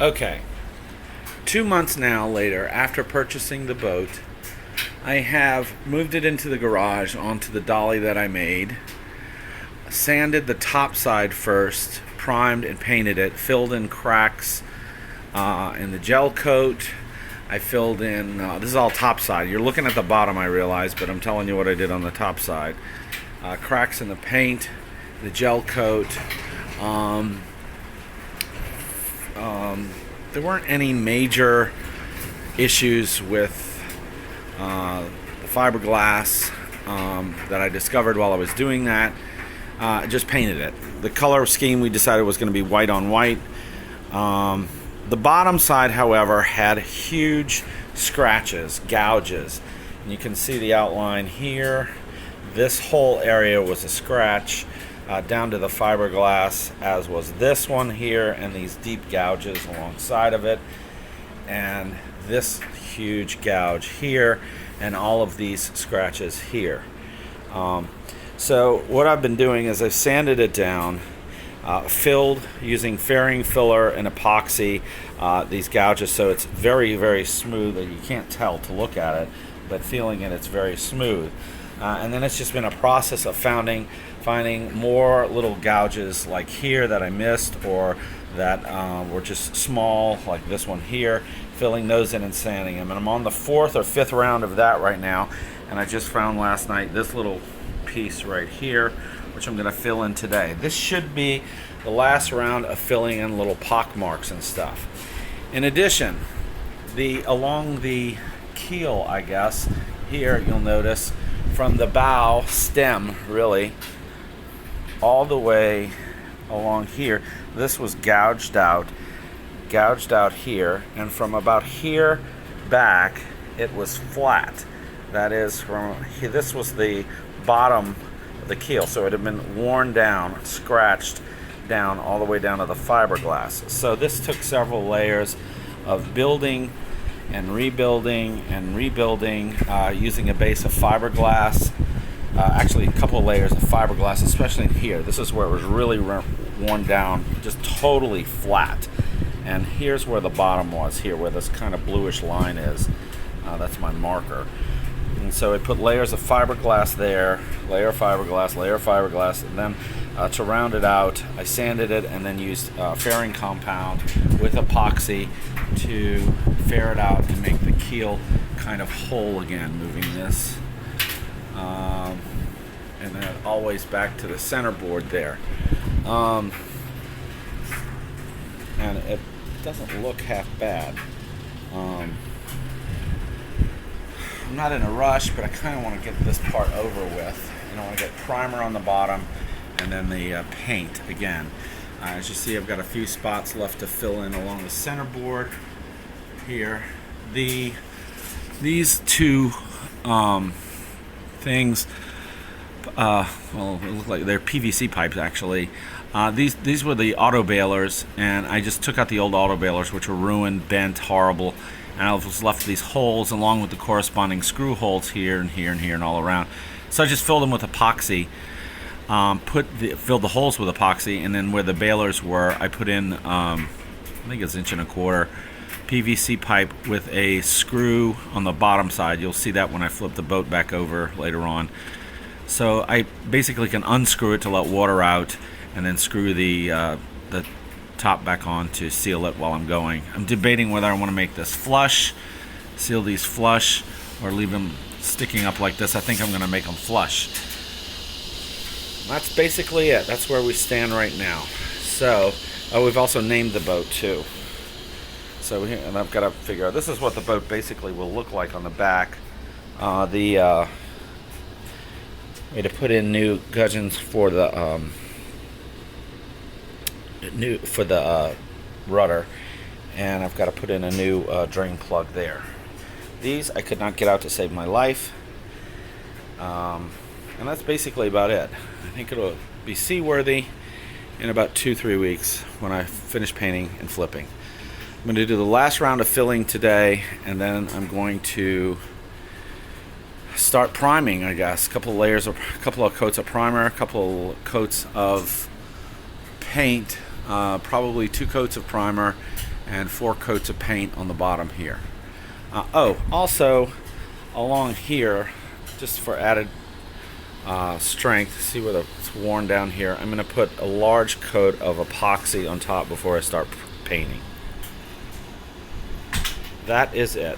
Okay, 2 months now later, after purchasing the boat, I have moved it into the garage onto the dolly that I made, sanded the top side first, primed and painted it, filled in cracks in the gel coat. I filled in, this is all top side. You're looking at the bottom, I realize, but I'm telling you what I did on the top side. Cracks in the paint, the gel coat. There weren't any major issues with the fiberglass that I discovered while I was doing that. I just painted it. The color scheme we decided was going to be white on white. The bottom side, however, had huge scratches, gouges. And you can see the outline here. This whole area was a scratch down to the fiberglass, as was this one here, and these deep gouges alongside of it, and this huge gouge here, and all of these scratches here. So what I've been doing is I've sanded it down, filled using fairing filler and epoxy these gouges, so it's very, very smooth. You can't tell to look at it, but feeling it, it's very smooth. And then it's just been a process of finding more little gouges like here that I missed, or that were just small, like this one here, filling those in and sanding them. And I'm on the 4th or 5th round of that right now, and I just found last night this little piece right here, which I'm going to fill in today. This should be the last round of filling in little pock marks and stuff. In addition, along the keel, I guess, here you'll notice from the bow stem, really, all the way along here, this was gouged out here, and from about here back it was flat. That is, from here, this was the bottom of the keel, so it had been worn down, scratched down all the way down to the fiberglass. So this took several layers of building and rebuilding using a base of fiberglass. Actually, a couple of layers of fiberglass, especially in here. This is where it was really worn down, just totally flat. And here's where the bottom was, here where this kind of bluish line is. That's my marker. And so I put layers of fiberglass there, layer of fiberglass, and then to round it out, I sanded it and then used fairing compound with epoxy to fair it out to make the keel kind of whole again, moving this. And then always back to the center board there. And it doesn't look half bad. I'm not in a rush, but I kind of want to get this part over with. And I want to get primer on the bottom and then the paint again. As you see, I've got a few spots left to fill in along the center board here. These two things, well, it look like they're PVC pipes actually. These were the auto bailers, and I just took out the old auto bailers, which were ruined, bent, horrible, and I was left with these holes along with the corresponding screw holes here and here and here and all around. So I just filled them with epoxy, filled the holes with epoxy, and then where the bailers were, I put in, I think it's 1.25 inch PVC pipe with a screw on the bottom side. You'll see that when I flip the boat back over later on. So I basically can unscrew it to let water out, and then screw the top back on to seal it while I'm going. I'm debating whether I want to make this flush, seal these flush, or leave them sticking up like this. I think I'm going to make them flush. That's basically it. That's where we stand right now. So, we've also named the boat too. So here, and I've got to figure out, this is what the boat basically will look like on the back. We had to put in new gudgeons for the rudder, and I've got to put in a new drain plug there. These I could not get out to save my life, and that's basically about it. I think it'll be seaworthy in about 2-3 weeks when I finish painting and flipping. I'm going to do the last round of filling today, and then I'm going to start priming, I guess. A couple of coats of primer, a couple of coats of paint, probably 2 coats of primer, and 4 coats of paint on the bottom here. Also along here, just for added strength, see where it's worn down here, I'm going to put a large coat of epoxy on top before I start painting. That is it.